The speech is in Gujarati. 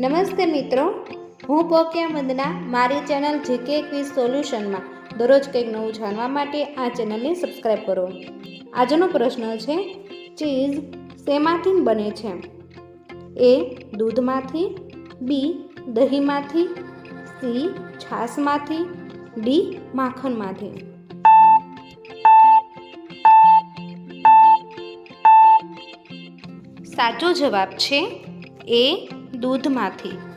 નમસ્તે મિત્રો, હું પોક્યા વંદના મારી ચેનલ જીકે ક્વિઝ સોલ્યુશનમાં દરરોજ કંઈક નવું જાણવા માટે આ ચેનલને સબસ્ક્રાઈબ કરો। આજનો પ્રશ્ન છે, ચીઝ શેમાંથી બને છે? એ દૂધમાંથી, બી દહીંમાંથી, સી છાશમાંથી, ડી માખણમાંથી। સાચો જવાબ છે એ દૂધમાંથી।